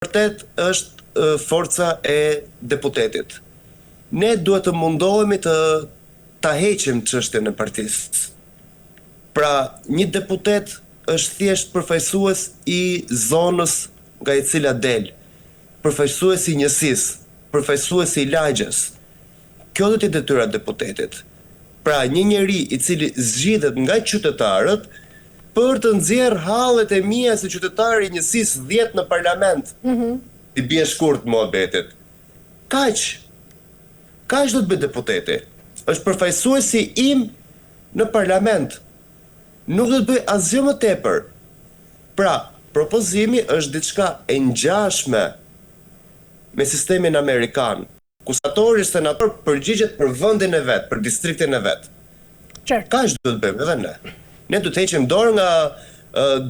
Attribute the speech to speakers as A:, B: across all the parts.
A: vërtet është forca e deputetit. Ne duhet të mundohemi ta heqim çështjen e partisë. Pra, një deputet është thjesht përfaqësues i zonës nga e cila del, përfaqësues i njësisë, përfaqësues i lagjes. Kjo do të jetë detyra e deputetit. Pra, një njeri i cili zgjidhet nga qytetarët për të nxjerrë hallet e mia si qytetari i njësisë 10 në parlament. I bie shkurt mohabetit. Kaq do të bëj deputeti. Është përfaqësuesi im në parlament. Nuk do të bëj asgjë më tepër. Pra, propozimi është diçka e ngjashme me sistemin amerikan, ku senator përgjigjet për vendin e vet, për distriktin e vet. Kaq do të bëjmë edhe ne. Ne do të heqim dorë nga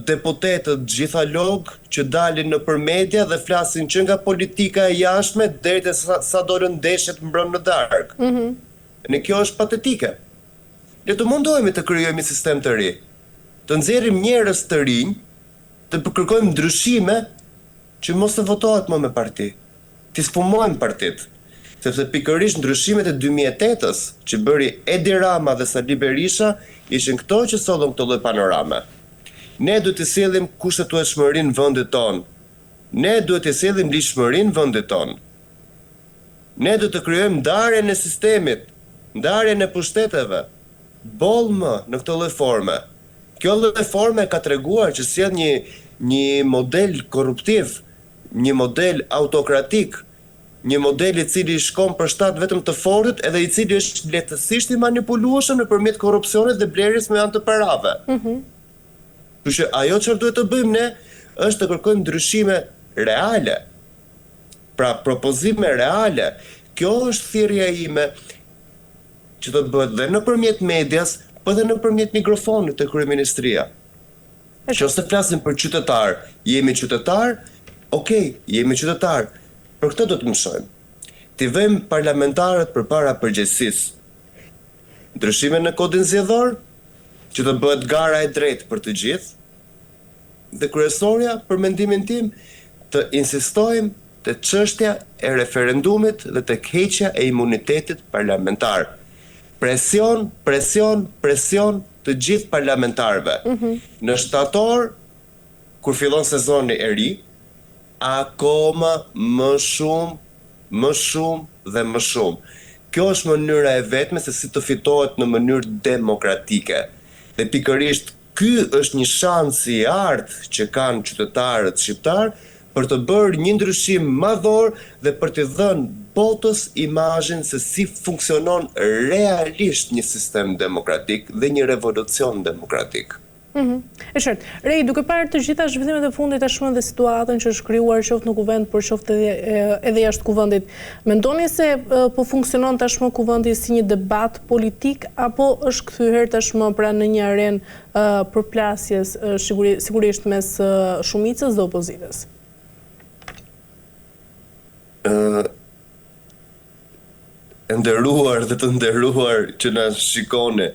A: deputetët gjithalog që dalin nëpër media dhe flasin që nga politika e jashtme deri te sa dolën ndeshjet mbrëm në darkë. Ne kjo është patetike. Ne të mundohemi të krijojmë një sistem të ri, të nxjerrim njerëz të rinj, të kërkojmë ndryshime që mos të votohet më me parti. Të sfumojmë partit. Sepse pikërisht ndryshimet e 2008-s që bëri Edi Rama dhe Sali Berisha ishin këto që sollën këto lloj panorame. Ne duhet të sjellim kushtetueshmërinë në vendin ton. Ne duhet të sjellim ligjshmërinë në vendin ton. Ne duhet të krijojmë ndarjen e sistemit, ndarjen e pushteteve. Boll më në këtë lloj forme. Kjo lloj forme ka treguar që sjell një model korruptiv, një model autokratik, një model i cili shkon për shtat vetëm të fortit edhe i cili është lehtësisht i manipulueshëm nëpërmjet korrupsionit dhe blerjes me anë të parave. Kështu që ajo çfarë duhet të bëjmë ne është të kërkojmë ndryshime reale. Pra, propozime reale. Kjo është thirrja ime që do të bëhet dhe nëpërmjet medias, po edhe nëpërmjet mikrofonit të kryeministria. Nëse flasim për qytetar, jemi qytetar, okej, jemi qytetar. Për këtë do të mësojmë. T'i vëjmë parlamentarët përpara përgjegjësisë. Ndryshime në kodin zgjedhor, që të bëhet gara e drejtë për të gjithë, dhe kryesorja, për mendimin tim, të insistojmë te çështja e referendumit dhe tek heqja e imunitetit parlamentar. Presion të gjithë parlamentarëve. Në shtator, kur fillon sezoni i ri, akoma më shumë dhe më shumë. Kjo është mënyra e vetme se si të fitohet në mënyrë demokratike. Dhe pikërisht ky është një shans i artë që kanë qytetarët shqiptar për të bërë një ndryshim madhor dhe për të dhënë botës imazhin se si funksionon realisht një sistem demokratik dhe një revolucion demokratik.
B: E qartë. Rej, duke parë të gjitha zhvillimet e fundit tashmë dhe situatën që është krijuar qoftë në kuvend, por qoftë edhe jashtë kuvendit, mendoni se po funksionon tashmë kuvendi si një debat politik apo është kthyer tashmë pra në një arenë përplasjes sigurisht mes shumicës dhe opozitës?
A: Nderuar dhe të nderuar që na shikoni,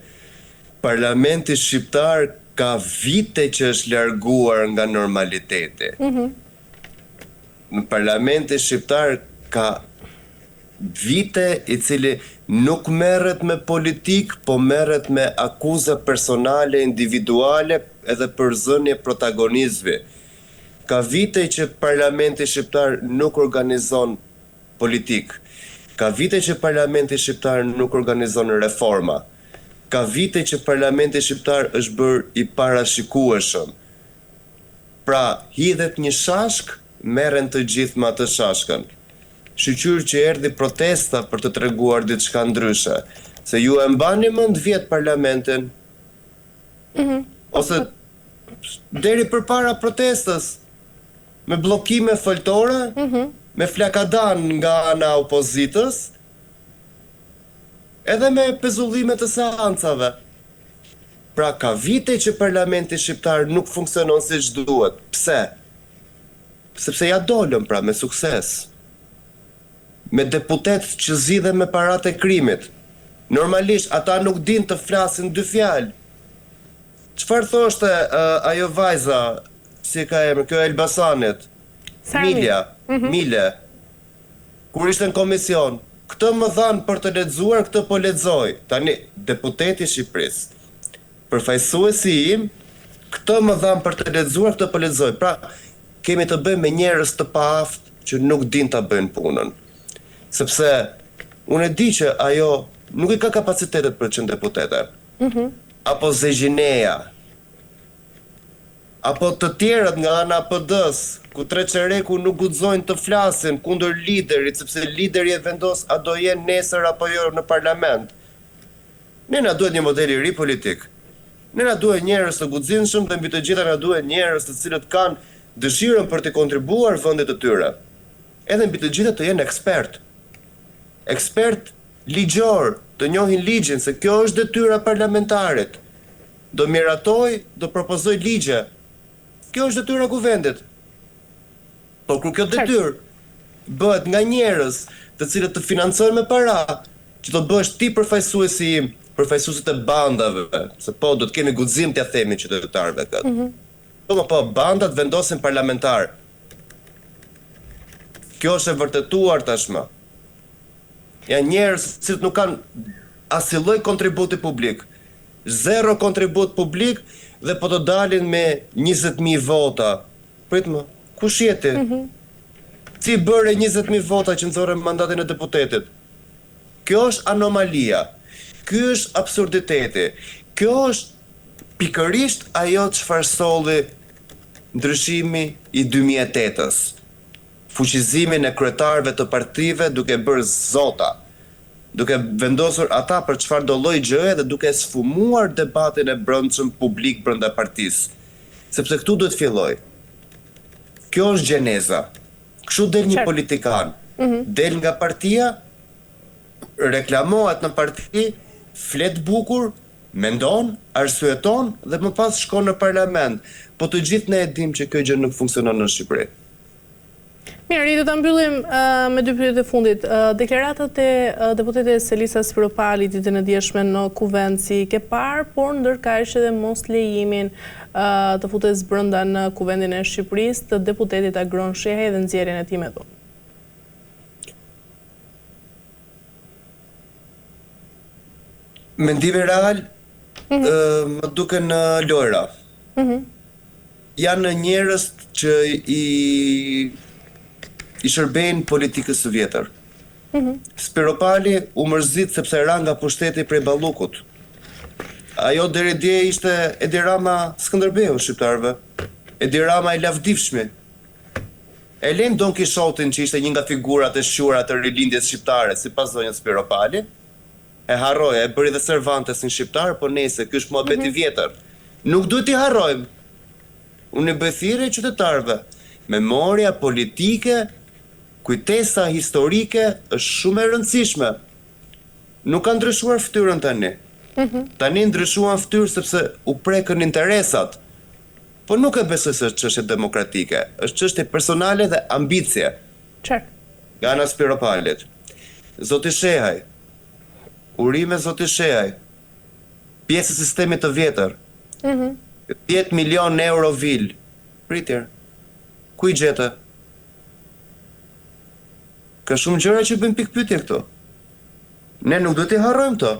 A: Parlamenti shqiptar ka vite që është larguar nga normaliteti. Në Parlamentin shqiptar ka vite i cili nuk merret me politik, po merret me akuza personale, individuale edhe përzënje protagonizmi. Ka vite që Parlamenti shqiptar nuk organizon politik. Ka vite që Parlamenti shqiptar nuk organizon reforma. Ka vite që Parlamenti shqiptar është bërë i parashikueshëm. Pra, hidhet një shashk, merren të gjithë me atë shashkën. Shqyr që erdhi protesta për të treguar diçka ndryshe. Se ju e mbani mend vjet Parlamentin? Ose deri përpara protestës, me bllokime foltore, me flakadan nga ana e opozitës, edhe me pezullime të seancave. Pra, ka vite që Parlamenti shqiptar nuk funksionon siç duhet. Pse? Sepse ja dolën pra me sukses. Me deputet që zgjidhen me paratë e krimit. Normalisht ata nuk din të flasin dy fjalë. Çfarë thoshte ajo vajza, si ka emër, kjo Elbasanit? Mile, kur ishte në komision, këtë më dhanë për të lexuar, këtë po lexoj. Tani, deputeti i Shqipërisë, përfaqësuesi im, këtë më dhanë për të lexuar, këtë po lexoj. Pra, kemi të bëjmë me njerëz të paaftë që nuk din ta bëjnë punën. Sepse unë e di që ajo nuk i ka kapacitetet për të qenë deputete. Apo Zezhineja, apo të tjerët nga ana PD-s, ku tre qereku nuk guxojnë të flasin kundër liderit, sepse lideri e vendos a do jenë nesër apo jo në parlament. Ne na duhet një model i ri politik. Ne na duhet njerëz të guximshëm dhe mbi të gjitha na duhet njerëz të cilët kanë dëshirën për të kontribuar vendet të tyre. Edhe mbi të gjitha të jenë ekspert. Ekspert ligjor, të njohin ligjin, se kjo është detyra parlamentarit. Do miratoj, do propozoj ligje. Kjo është detyra kuvendit. Po kur kjo detyrë bëhet nga njerëz të cilët të financojnë me para, që do bësh ti përfaqësuesi im, përfaqësuesit e bandave, se po do të kemi guxim t'ia themi qytetarëve këtë. Po bandat vendosin parlamentar. Kjo është e vërtetuar tashmë. Janë njerëz që nuk kanë asnjë lloj kontributi publik. Zero kontribut publik dhe po të dalin me 20.000 vota. Prit më, kush jeti? Si bëre 20.000 vota që nxorën mandatin e deputetit? Kjo është anomalia. Ky është absurditeti. Kjo është pikërisht ajo çfarë solli ndryshimi i 2008-s. Fuqizimin e kryetarëve të partive duke bërë zota, duke vendosur ata për çfarë do lloj gjëje dhe duke sfumuar debatin e brendshëm publik brenda partisë. Sepse këtu duhet filloj. Kjo është gjeneza. Kështu del një politikan. Del nga partia, reklamohet në parti, flet bukur, mendon, arsyeton dhe më pas shkon në parlament. Po të gjithë ne e dimë që kjo gjë nuk funksionon në Shqipëri.
B: Mirë, do ta mbyllim me dy pyetje të fundit. Deklaratat e deputetes Elisa Spiropali ditën e dieshme në kuvent si ke parë, por ndërkaq edhe mos lejimin të futes brenda në kuvendin e Shqipërisë të deputetit Agron Shehaj dhe nxjerrjen e tij me votë.
A: Mendimi real më duken lojra. Janë njerëz që i shërbejnë politikës së vjetër. Spiropali u mërzit sepse ra nga pushteti prej Ballukut. Ajo deri dje ishte Edi Rama Skënderbeu shqiptarëve. Edi Rama i lavdifshmi. E lejmë Don Kishotin që ishte një nga figurat e shqura të rilindjes shqiptare, sipas zonjës Spiropali. E harroja, e bëri dhe Cervantes në shqiptar, po nejse, ky është muhabeti vjetër. Nuk duhet i harrojmë. Unë i bëj thirrje qytetarëve. Memoria politike, kujtesa historike është shumë e rëndësishme. Nuk ka ndryshuar fytyrën tani. Tani ndryshuan fytyrë sepse u prekën interesat. Po nuk e besoj se është çështje demokratike, është çështje personale dhe ambicie. Nga ana Spiropalit. Zoti Shehaj, urime Zoti Shehaj, pjesë e sistemit të vjetër. 10 milion euro vil. Pritjer. Ku i gjete? Ka shumë gjëra që bëjmë pikpyetje këto. Ne nuk duhet i harrojmë këto.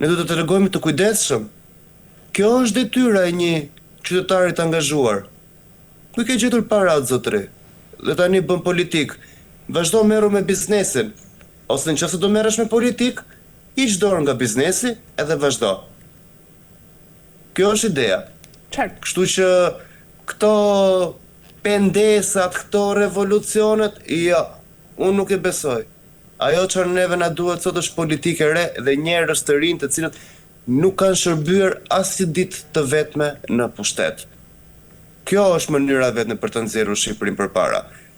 A: Ne duhet të tregojmë të kujdesshëm. Kjo është detyra e një qytetari të angazhuar. Ku i ke gjetur parat, zotëri? Dhe tani bën politik. Vazhdo merru me biznesin. Ose nëse do merresh me politik, hiq dorë nga biznesi edhe vazhdo. Kjo është ideja. Kështu që këto pendesat, këto revolucionet, jo, unë nuk e besoj. Ajo që neve na duhet sot është politikë e re dhe njerëz të rinj të cilët nuk kanë shërbyer asnjë ditë të vetme në pushtet. Kjo është mënyra vetme për të nxjerrur Shqipërinë përpara.